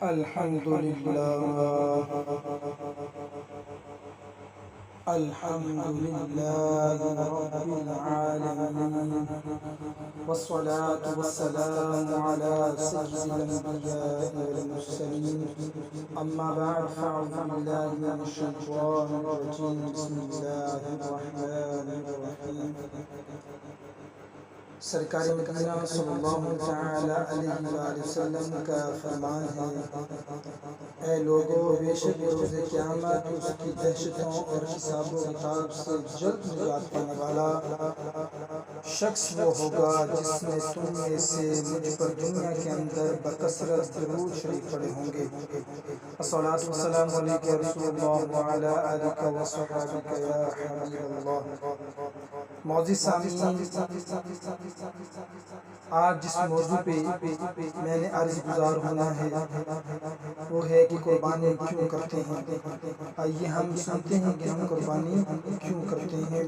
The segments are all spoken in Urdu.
الحمد لله الحمد لله رب العالمين والصلاة والسلام على سيد الأنبياء والمرسلين أما بعد فأعوذ بالله من الشيطان الرجيم بسم الله الرحمن الرحيم سرکار مدینہ صلی اللہ تعالی علیہ وآلہ وسلم کا فرمان ہے، اے لوگو، بے شک روز قیامت اس کی دہشتوں اور حساب و کتاب سے جلد نجات پانے والا شخص وہ ہوگا جس نے تم میں سے مجھ پر دنیا کے اندر بکثرت درود شریف پڑھے ہوں گے۔ الصلاۃ والسلام علیک یا رسول اللہ وعلی آلک و صحابک یا حبیب اللہ۔ معزز سامعین، آج جس موضوع پہ میں نے عرض گزار ہونا ہے وہ ہے کہ قربانی کیوں کرتے ہیں۔ آئیے ہم سنتے ہیں کہ ہم قربانی کیوں کرتے ہیں۔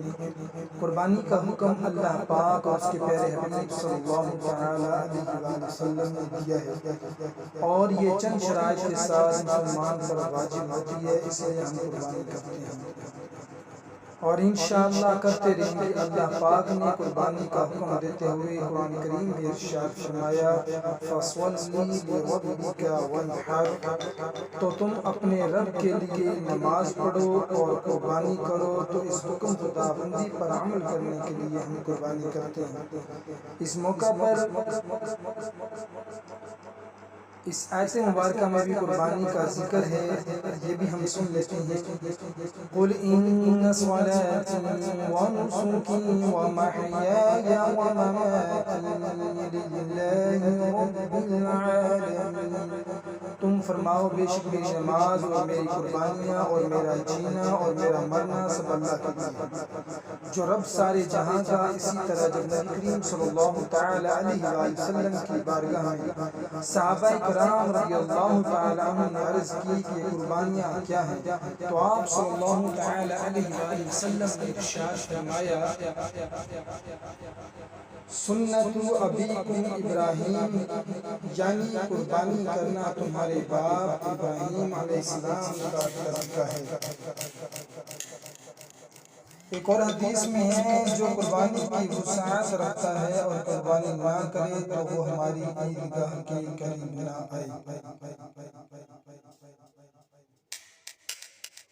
قربانی کا حکم اللہ پاک اور اس کے پیارے حبیب صلی اللہ تعالی علیہ وآلہ وسلم نے دیا ہے، اور یہ چند شرائط کے ساتھ مسلمان پر واجب ہوتی ہے، اس لیے ہم قربانی کرتے ہیں اور انشاءاللہ کرتے رہیں گے۔ اللہ پاک نے قربانی کا حکم دیتے ہوئے قرآن کریم میں ارشاد فرمایا، فَصَلِّ لِرَبِّكَ وَانْحَرْ، تو تم اپنے رب کے لیے نماز پڑھو اور قربانی کرو۔ تو اس حکم خداوندی پر عمل کرنے کے لیے ہم قربانی کرتے ہیں۔ اس موقع پر اس آیت مبارکہ میں بھی قربانی کا ذکر ہے، یہ بھی ہم سن لیتے ہیں۔ قُلْ إِنَّ صَلَاتِي وَنُسُكِي وَمَحْيَايَ وَمَمَاتِي لِلَّهِ رَبِّ الْعَالَمِينَ، تم فرماؤ بے شک میری نماز اور میری قربانیاں اور میرا جینا اور میرا مرنا سب اللہ کے لیے جو رب سارے جہاں کا۔ اسی طرح جب نبی کریم صلی اللہ تعالی علیہ وآلہ وسلم کی بارگاہ میں صحابہ کرام رضی اللہ تعالی عنہ نے عرض کی کہ قربانیاں کیا ہیں، تو آپ صلی اللہ تعالی علیہ وآلہ وسلم نے ارشاد فرمایا، سنت ابیکم ابراہیم، یعنی قربانی کرنا تمہارے باپ ابراہیم علیہ السلام کا طریقہ ہے۔ ایک اور حدیث میں ہے، جو قربانی کی وسعت رکھتا ہے اور قربانی نہ کرے تو وہ ہماری عیدگاہ کے قریب نہ آئے۔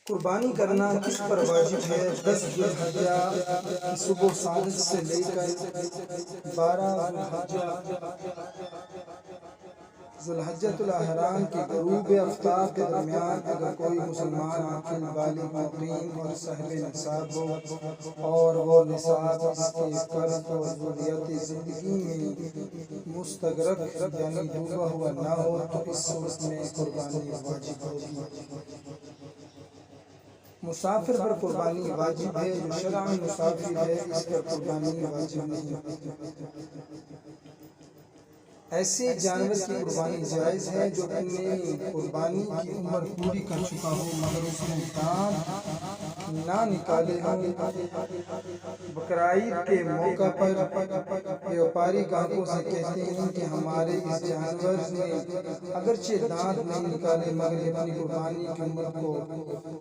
قربانی کرنا کس پر واجب ہے؟ 10 ذی الحجہ کی صبح صادق سے لے کر 12 ذی الحجۃ الاحرام کے غروب آفتاب کے درمیان اگر کوئی مسلمان عاقل بالغ مقیم اور صاحب نصاب ہو اور وہ نصاب اس کے فرد اور ضروریات زندگی میں مستغرق یعنی ڈوبا ہوا نہ ہو تو اس صورت میں قربانی واجب ہوگی۔ مسافر پر قربانی واجب ہے، جو شرعاً مسافر ہے اس پر قربانی واجب نہیں۔ ایسے جانور کی قربانی جائز ہے جو اپنے قربانی کی عمر پوری کر چکا ہو مگر اس نے دانت نہ نکالے ہوں۔ بقرعید کے موقع پر بیوپاری گاہکوں سے کہتے ہیں کہ ہمارے اس جانور نے اگرچہ دانت نہیں نکالے مگر اپنی قربانی کی عمر کو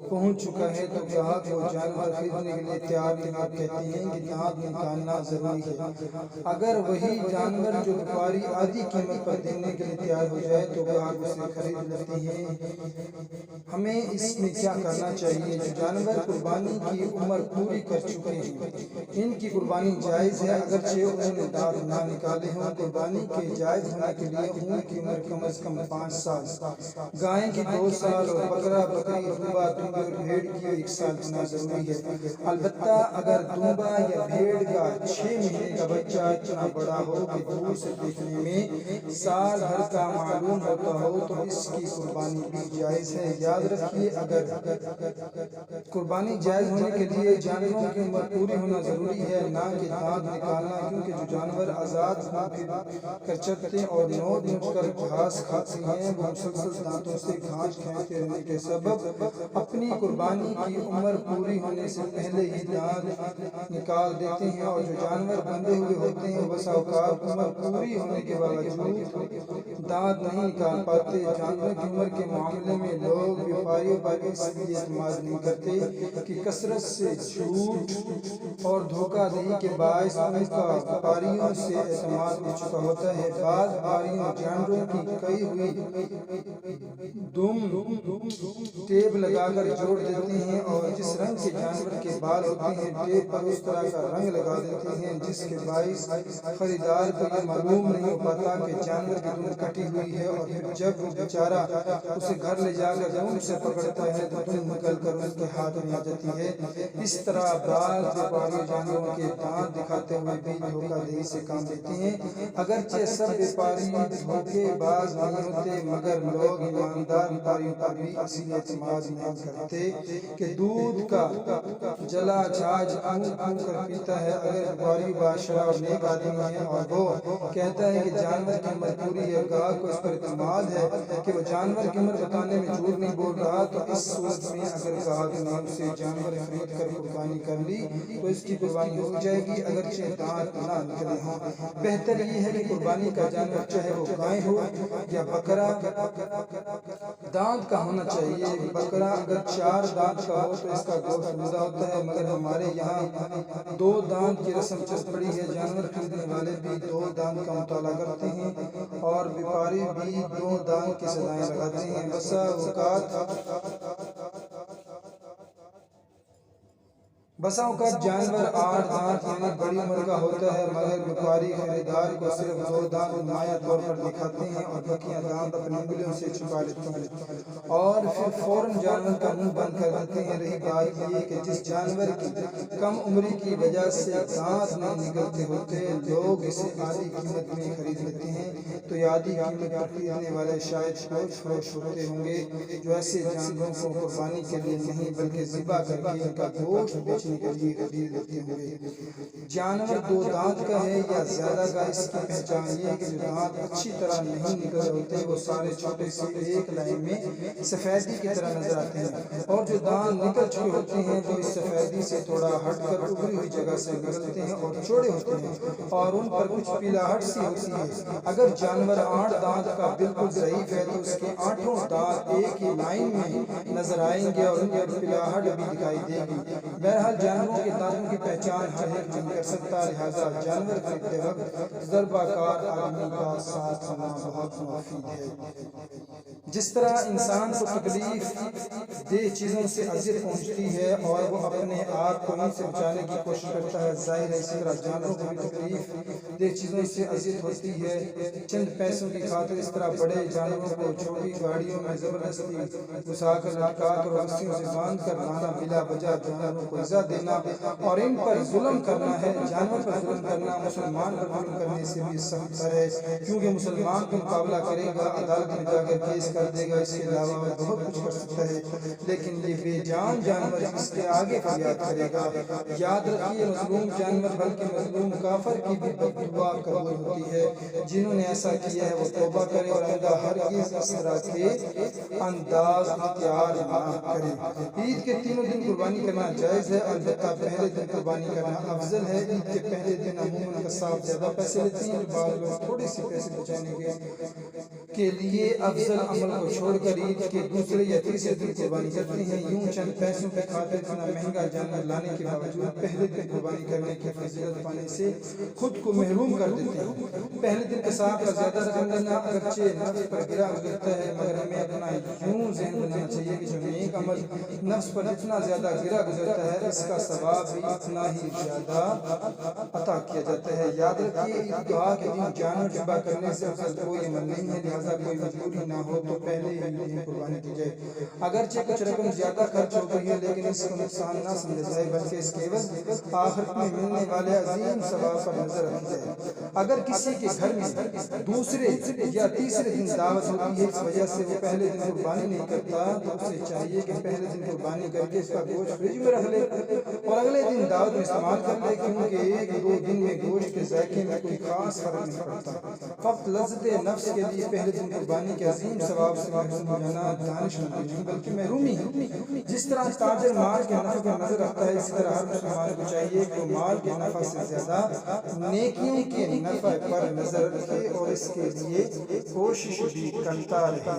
پہنچ چکا ہے، تو گاہک وہ جانور خریدنے کے لیے تیار کہتے ہیں کہ دانت نکالنا ضروری ہے۔ اگر وہی جانور جو بیوپاری آدھی قیمت پر دینے کے لیے تیار ہو جائے تو گاہک اسے خرید لیتے ہیں۔ ہمیں اس میں کیا کرنا چاہیے؟ جو جانور قربانی کی عمر پوری کر چکے ہیں ان کی قربانی جائز ہے، اگرچہ انہوں نے دانت نہ نکالے ہوں۔ قربانی کے جائز ہونے کے لیے اونٹ کی عمر کم از کم 5 سال، گائے کی 2 سال اور بکرا بکری دمبا دمبی اور بھیڑ کی 1 سال ہونا ضروری ہے۔ البتہ اگر دمبا یا بھیڑ کا 6 مہینے کا بچہ اتنا بڑا ہو کہ دور سے دیکھنے میں سال بھر کا معلوم ہوتا ہو تو اس کی قربانی بھی جائز ہے۔ یاد رکھیے، اگر قربانی قربانی جائز ہونے کے لیے جانوروں کی عمر پوری ہونا ضروری ہے، نہ کہ دانت نکالنا، کیونکہ جو جانور آزاد کر چرتے اور نوچ نوچ کر گھاس کھاتے ہیں وہ مسلسل دانتوں سے گھاس کھینچتے رہنے کے سبب اپنی قربانی کی عمر پوری ہونے سے پہلے ہی دانت نکال دیتے ہیں، اور جو جانور بندھے ہوئے ہوتے ہیں بسا اوقات عمر پوری ہونے کے باوجود دانت نہیں نکال پاتے۔ جانوروں کی عمر کے معاملے میں لوگ بیپاریوں پر اس لیے اعتماد نہیں کرتے کہ کثرت سے جھوٹ اور دھوکہ دہی کے باعث ان کا بیپاریوں سے اعتماد ہو چکا ہوتا ہے۔ بعض بیپاریوں جانوروں کی کئی ہوئی دم ٹیپ لگا کر جوڑ دیتے ہیں، اور جس رنگ کے جانور کے بال ہوتے ہیں ٹیپ پر اس طرح کا رنگ لگا دیتے ہیں جس کے باعث خریدار کو یہ معلوم نہیں ہو پاتا کہ جانور کی دم کٹی ہوئی ہے، اور پھر جب وہ بیچارہ اسے گھر لے جا کر دم سے پکڑتا ہے تو دم نکل کر اس کے ہاتھ میں آ جاتی ہے۔ اس طرح بعض بیپاری جانوروں کے دانت دکھاتے ہوئے بھی دھوکہ دہی سے کام لیتے ہیں۔ اگرچہ سب بیپاری دھوکے باز نہیں ہوتے، مگر لوگ ایماندار بیپاریوں پر بھی اسی لیے اعتماد نہیں کرتے کہ دودھ کا جلا چھاچ پھونک کر پیتا ہے۔ اگر بیپاری باشرف نیک آدمی ہے اور وہ کہتا ہے کہ جانور کی عمر پوری ہے، گاہک کو اس پر اعتماد ہے کہ وہ جانور کی عمر بتانے میں جھوٹ نہیں بول رہا، تو اس صورت میں اگر گاہک نے اسے جانور خرید کر قربانی کر لی تو اس کی قربانی ہو جائے گی، اگرچہ دانت نہ نکلے ہوں۔ بہتر یہ ہے کہ قربانی کا جانور چاہے وہ گائے ہو یا بکرا دانت کا ہونا چاہیے۔ بکرا اگر 4 دانت کا ہو تو اس کا گوشت زندہ ہوتا ہے، مگر ہمارے یہاں 2 دانت کی رسم چل پڑی ہے۔ جانور خریدنے والے بھی 2 دانت کا مطالعہ کرتے ہیں اور بیپاری بھی 2 دانت کی سزائیں لگاتے ہیں۔ بسا اوقات جانور 8 دانت یعنی بڑی عمر کا ہوتا ہے، مگر بیپاری خریدار کو صرف 2 دانت نمایاں طور پر دکھاتے ہیں اور بقیہ دانت اپنی انگلیوں سے چھپا لیتے ہیں اور پھر فوراً جانور کا منہ بند کر دیتے ہیں۔ رہی بات یہ کہ جس جانور کی کم عمری کی وجہ سے دانت نہیں نکلتے ہوتے، لوگ اسے آدھی قیمت میں خرید لیتے ہیں، تو یہ آدھی قیمت پر خریدنے والے شاید خوش فروش ہوتے ہوں گے جو ایسے جانوروں کو قربانی کے لیے نہیں بلکہ ذبح کر کے ان کا گوشت بیچنے کے لیے خرید لیتے ہوں گے۔ جانور 2 دانت کا ہے یا زیادہ کا، اس کی پہچان یہ ہے کہ جو دانت اچھی طرح نہیں نکل ہوتے وہ سارے چھوٹے سے ایک لائن میں سفیدی کی طرح نظر آتے ہیں، اور جو دانت نکل چکے ہوتے ہیں وہ اس سفیدی سے تھوڑا ہٹ کر ابری ہوئی جگہ سے نکلتے ہیں اور چوڑے ہوتے ہیں اور ان پر کچھ پیلاہٹ سی ہوتی ہے۔ اگر جانور 8 دانت کا بالکل ضعیف ہے تو اس کے 8 دانت ایک ہی لائن میں نظر آئیں گے اور ان پر پیلاہٹ بھی دکھائی دے گی۔ بہرحال جانوروں کے دانتوں کی پہچان ہر ایک نہیں کر سکتا، لہذا جانور خریدتے وقت تجربہ کار آدمی کا ساتھ ہونا بہت مفید ہے۔ جس طرح انسان کو تکلیف دہ چیزوں سے اذیت پہنچتی ہے اور وہ اپنے آپ کو ان سے بچانے کی کوشش کرتا ہے، ظاہر ہے اسی طرح جانوروں کو بھی تکلیف دہ چیزوں سے اذیت ہوتی ہے۔ چند پیسوں کی خاطر اس طرح بڑے جانوروں کو چھوٹی گاڑیوں میں زبردستی گھسا کر لٹکا کر رسیوں سے باندھ کر لانا، بلا وجہ جانوروں کو ایذا دینا اور ان پر ظلم کرنا ہے۔ جانور پر ظلم کرنا مسلمان پر ظلم کرنے سے بھی سخت ہے، کیونکہ مسلمان کو مقابلہ کرے گا، عدالت میں جا کر کیس کر دے گا، اس کے علاوہ وہ بہت کچھ کر سکتا ہے، لیکن یہ بے جان جانور اس کے آگے فریاد کرے گا۔ یاد رکھیے مظلوم جانور بلکہ مظلوم کافر کی بھی دعا قبول ہوتی ہے۔ جنہوں نے ایسا کیا ہے وہ توبہ کرے اور آئندہ ہرگز اس طرح کے انداز اختیار نہ کرے۔ عید کے تینوں دن قربانی کرنا جائز ہے، البتہ پہلے دن قربانی کرنا افضل ہے۔ عید کے پہلے دن عموماً قصاب زیادہ پیسے لیتے ہیں، تو بعض لوگ تھوڑے سے پیسے بچانے کے لیے افضل عمل کو چھوڑ کر عید کے دوسرے یا تیسرے دن قربانی کرتے ہیں۔ یوں چند پیسوں کی خاطر اتنا مہنگا جانور لانے کے باوجود پہلے دن قربانی کرنے کی فضیلت پانے سے خود کو محروم کر دیتے ہیں۔ پہلے دن قصاب کا زیادہ رقم لینا اگرچہ نفس پر گرا گزرتا ہے، مگر ہمیں اپنا یوں ذہن بنانا چاہیے کہ جو نیک عمل نفس پر جتنا زیادہ گرا گزرتا ہے اس کا ثواب بھی اتنا ہی زیادہ عطا کیا جاتا ہے۔ یاد رکھیے عید گاہ کے دن جانور ذبح کرنے سے افضل کوئی عمل نہیں ہے، لہٰذا کوئی مجبوری نہ ہو تو پہلے ہی دن قربانی کی جائے۔ اگرچہ کچھ رقم زیادہ خرچ ہو گئی ہے لیکن اس کو نقصان نہ سمجھا جائے، بلکہ اس کے عوض آخرت میں ملنے والے عظیم ثواب پر نظر رکھی جائے۔ اگر کسی کے گھر میں دوسرے یا تیسرے دن دعوت ہوتی ہے اس وجہ سے وہ پہلے دن قربانی نہیں کرتا تو اسے چاہیے کہ کہ پہلے دن قربانی کر کے اس کا گوشت فریج میں رکھ لے اور اگلے دن دعوت میں استعمال کر لے، کیونکہ ایک دو دن میں گوشت کے ذائقے میں کوئی خاص فرق نہیں پڑتا۔ فقط لذت نفس کے لیے پہلے دن قربانی کے عظیم ثواب سے محروم ہو جانا دانش مندی نہیں بلکہ محرومی ہے۔ جس طرح تاجر مال کے نفع پر نظر رکھتا ہے، اسی طرح ہر مسلمان کو چاہیے کہ وہ مال کے نفع سے زیادہ نیکیوں کے نفع پر نظر رکھے اور اس کے لیے کوشش بھی کرتا رہے۔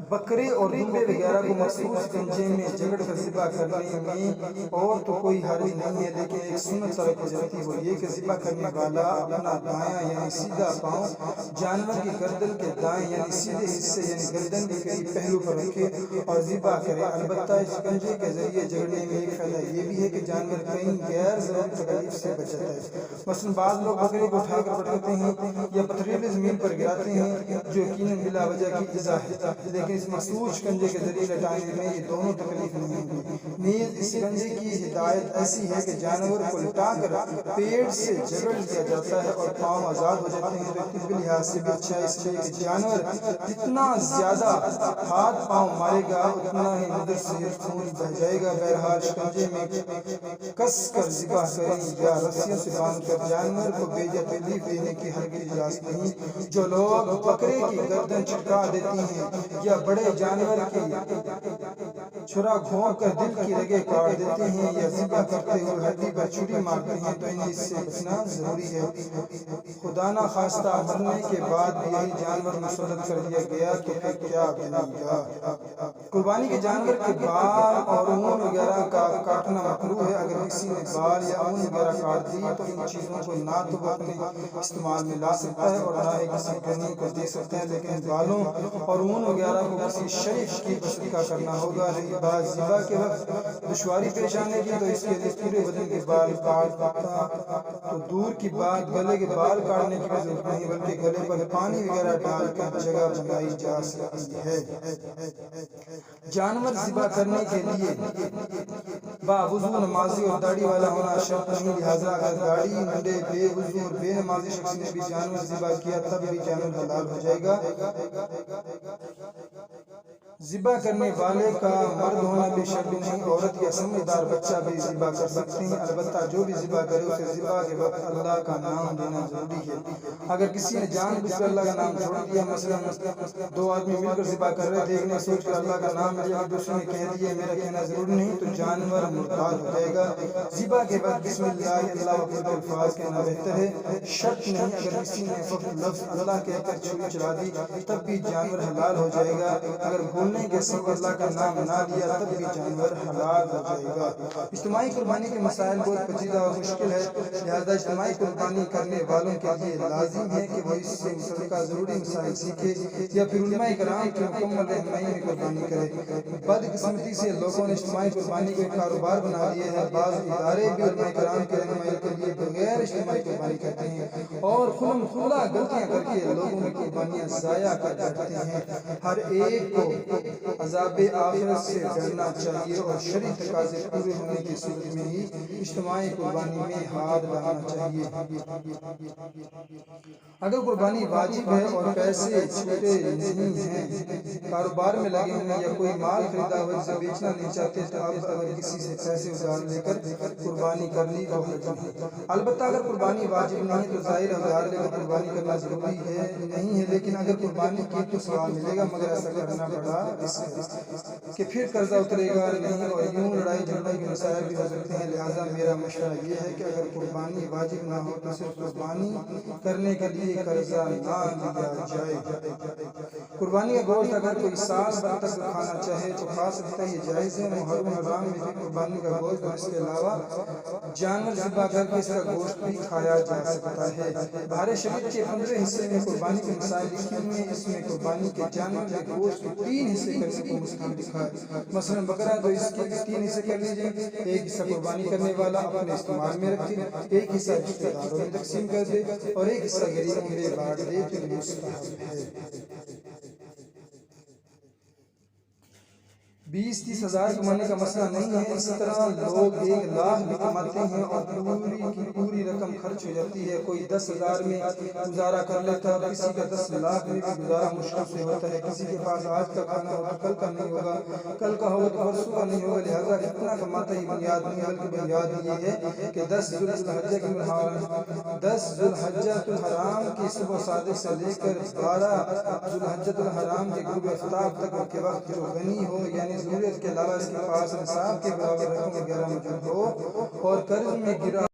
بکرے اور دمبے وغیرہ کو مخصوص گنجے میں جگڑ کر ذبح کرنے میں اور تو کوئی حرج نہیں ہے، لیکن ایک سنت ترک ہو جاتی وہ یہ کہ ذبح کرنے والا اپنا دایاں یعنی سیدھا پاؤں جانور کی گردن کے دائیں یعنی سیدھے حصے یعنی گردن کے قریب پہلو پر رکھے اور ذبح کرے۔ البتہ اس گنجے کے ذریعے جگڑنے میں ایک فائدہ یہ بھی ہے کہ جانور کہیں غیر ضروری تکلیف سے بچ جاتا ہے۔ مثلا بعض لوگ بکرے کو اٹھا کر پٹکتے ہیں یا پتھریلی زمین پر گراتے ہیں، جو یقیناً بلا وجہ کی ایذا ہے، لیکن اس مخصوص گنجے کے ذریعے لٹانے میں یہ دونوں تکلیف نہیں ہوگی۔ نیز اس گنجے کی ہدایت ایسی ہے کہ جانور کو لٹا کر پیٹ سے جگڑ لیا جاتا ہے اور پاؤں آزاد ہو جاتے ہیں، تو طبی لحاظ سے بھی اچھا ہے، اس لیے کہ جانور جتنا زیادہ ہاتھ پاؤں مارے گا اتنا ہی مدر سے خون بہ جائے گا۔ بہرحال شکنجے میں کس کر ذبح کریں یا رسیوں سے باندھ کر جانور کو بے جا تکلیف دینے کی ہرگز اجازت نہیں۔ جو لوگ بکرے کی گردن چٹکا دیتی ہیں یا بڑے جانور کی چھرا گھونپ کر دل کی رگیں کاٹ دیتے ہیں یا ذبح کرتے ہوئے ہڈی پر چھری مارتے ہیں، تو انہیں اس سے بچنا ضروری ہے۔ خدا نہ خواستہ مرنے کے بعد بھی یہی جانور مسلط کر دیا گیا تو پھر کیا بنے گا۔ قربانی کے جانور کے بال اور اون وغیرہ کا کاٹنا مکروہ ہے۔ اگر کسی نے بال یا اون وغیرہ کاٹ دی تو ان چیزوں کو نہ تو وہ اپنے استعمال میں لا سکتا ہے اور نہ ہی کسی غنی کو دے سکتا ہے، لیکن بالوں اور اون وغیرہ کو کسی شریف کی صدقہ کرنا ہوگا۔ رہی بات ذبح کے وقت دشواری پیش آنے کی، تو اس کے لیے پورے بدن کے بال کاٹنا تو دور کی بات، گلے کے بال کاٹنے کی بھی ضرورت نہیں، بلکہ گلے پر پانی وغیرہ ڈال کر جگہ بنائی جا سکتی ہے۔ جانور ذبح کرنے کے لیے باوضو نمازی اور داڑھی والا ہونا شرط نہیں، لہٰذا اگر داڑھی منڈے بے وضو اور بے نمازی شخص نے بھی جانور ذبح کیا تب بھی جانور حلال ہو جائے گا۔ ذبح کرنے والے کا مرد ہونا بھی شرط نہیں، عورت یا سمجھدار بچہ بھی ذبح کر سکتے ہیں، البتہ جو بھی ذبح کرے اسے ذبح کے وقت اللہ کا نام لینا ضروری ہے۔ اگر کسی نے جان بوجھ کر اللہ کا نام چھوڑ دیا، مثلا دو آدمی مل کر ذبح کر رہے تھے، ایک نے سوچ کر اللہ کا نام لیا اور دوسرے نے کہہ دیا میرا کہنا ضروری نہیں، تو جانور مرتاد ہو جائے گا۔ ذبح کے وقت بسم اللہ اللہ اکبر کے الفاظ کہنا بہتر ہے، شرط نہیں۔ اگر کسی نے فقط لفظ اللہ کہہ کر چھری چلا دی تب بھی جانور حلال ہو جائے گا، اگر بولنے کے سبب اللہ کا نام نہ لیا تب بھی جانور حلال ہو جائے گا۔ اجتماعی قربانی کے مسائل بہت پیچیدہ اور مشکل ہے، لہذا اجتماعی قربانی کرنے والوں کے لیے لازم ہے کہ وہ اس سے متعلقہ ضروری مسائل سیکھے یا پھر علماء کرام کی مکمل رہنمائی میں قربانی کرے۔ بدقسمتی سے لوگوں نے اجتماعی قربانی کو ایک کاروبار بنا لیا ہے۔ بعض ادارے بھی علماء کرام کی رہنمائی کے لیے بغیر اجتماعی قربانی کرتے ہیں اور خلم خلا غلطیاں کر کے لوگوں کی قربانیاں ضائع کر دیتے ہیں۔ ہر ایک کو عذاب آخرت سے ڈرنا چاہیے اور شرعی تقاضے پورے ہونے کی صورت میں ہی اجتماعی قربانی میں ہاتھ ڈالنا چاہیے۔ اگر قربانی واجب ہے اور پیسے چھوٹے نہیں ہیں، کاروبار میں لگے ہوئے یا کوئی مال خریدا ہوا جسے بیچنا نہیں چاہتے، تو اب اگر کسی سے پیسے ادھار لے کر قربانی کرنی تو حرج نہیں۔ البتہ اگر قربانی واجب نہیں تو ظاہر ادھار لے کر قربانی کرنا ضروری ہے نہیں ہے، لیکن اگر قربانی کی تو ثواب ملے گا، مگر ایسا کرنا پڑا اس کہ پھر قرضہ اترے گا نہیں اور یوں لڑائی جھگڑے کے مسائل بھی ہو سکتے ہیں۔ لہٰذا میرا مشورہ یہ ہے کہ اگر قربانی واجب نہ ہو تو صرف قربانی کرنے کے لیے قرضہ نہ لیا جائے۔ قربانی کا گوشت اگر کوئی سال بھر تک کھانا چاہے تو کھا سکتا ہے، یہ جائز ہے۔ محرم حرام میں بھی قربانی کا گوشت اور اس کے علاوہ جانور ذبح کر کے اس کا گوشت بھی کھایا جا سکتا ہے۔ بہار شریعت کے 15 حصے میں قربانی کے مسائل لکھے ہوئے ہیں، اس میں قربانی کے جانور کے گوشت کے 3 حصے کرنے کو مستحب لکھا ہے۔ مثلا بکرا تو اس کے 3 حصے کر لیجئے، ایک حصہ قربانی کرنے والا اپنے استعمال میں رکھے، ایک حصہ رشتہ داروں میں تقسیم کر دے اور ایک حصہ غریبوں میں بانٹ دے تو یہ مستحب ہے۔ 20-30 ہزار کمانے کا مسئلہ نہیں ہے۔ اس طرح لوگ 1 لاکھ بھی کماتے ہیں اور پوری کی پوری رقم خرچ ہو جاتی ہے۔ کوئی 10 ہزار میں گزارا کر لیتا ہے اور کسی کا 10 لاکھ میں بھی گزارا مشکل سے ہوتا ہے۔ کسی کے پاس آج کا کھانا ہو تو کل کا نہیں ہوگا، کل کا ہوگا تو پرسوں کا نہیں ہوگا، لہذا اتنا کماتا ہی بنیاد نہیں، بلکہ بنیاد یہ ہے کہ 10 ذو الحجۃ الحرام کی صبح صادق سے لے کر 12 ذو الحجۃ الحرام کے غروب آفتاب تک کے وقت جو غنی ہو، یعنی ضرورت کے علاوہ اس کے پاس نصاب کے برابر رقم وغیرہ موجود ہو اور قرض میں گرا